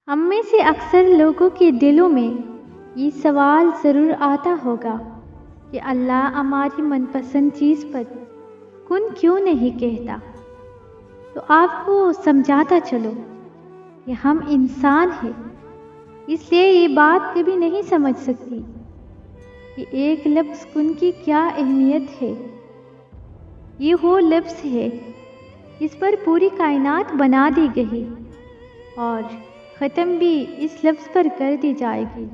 ہم میں سے اکثر لوگوں کے دلوں میں یہ سوال ضرور آتا ہوگا کہ اللہ ہماری من پسند چیز پر کن کیوں نہیں کہتا؟ تو آپ کو سمجھاتا چلو کہ ہم انسان ہیں، اس لیے یہ بات کبھی نہیں سمجھ سکتی کہ ایک لفظ کن کی کیا اہمیت ہے۔ یہ وہ لفظ ہے جس پر پوری کائنات بنا دی گئی اور ختم بھی اس لفظ پر کر دی جائے گی۔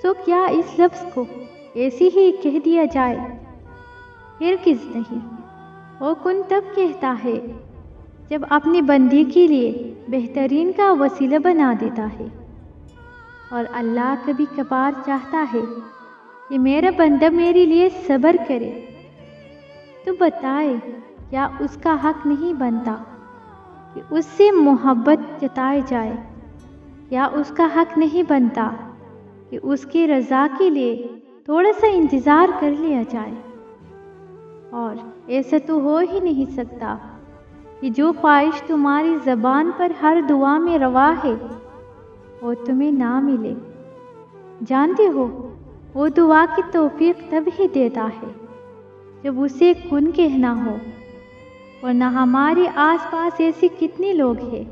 سو کیا اس لفظ کو ایسی ہی کہہ دیا جائے؟ ہرگز نہیں۔ وہ کن تب کہتا ہے جب اپنی بندی کے لیے بہترین کا وسیلہ بنا دیتا ہے، اور اللہ کبھی کبھار چاہتا ہے کہ میرا بندہ میرے لیے صبر کرے، تو بتائے کیا اس کا حق نہیں بنتا کہ اس سے محبت جتائی جائے؟ کیا اس کا حق نہیں بنتا کہ اس کی رضا کے لیے تھوڑا سا انتظار کر لیا جائے؟ اور ایسا تو ہو ہی نہیں سکتا کہ جو خواہش تمہاری زبان پر ہر دعا میں روا ہے وہ تمہیں نہ ملے۔ جانتے ہو وہ دعا کی توفیق تب ہی دیتا ہے جب اسے کن کہنا ہو، ورنہ ہمارے آس پاس ایسے کتنے لوگ ہیں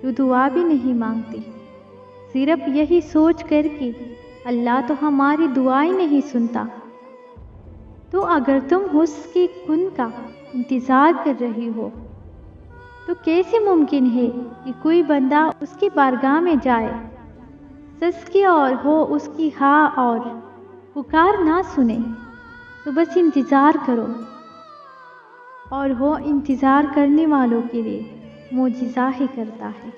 جو دعا بھی نہیں مانگتے، صرف یہی سوچ کر کہ اللہ تو ہماری دعائیں نہیں سنتا۔ تو اگر تم اس کے کن کا انتظار کر رہی ہو تو کیسے ممکن ہے کہ کوئی بندہ اس کی بارگاہ میں جائے، سسکے اور ہو اس کی ہاں اور پکار نہ سنے؟ تو بس انتظار کرو، اور وہ انتظار کرنے والوں کے لیے معجزہ ہی کرتا ہے۔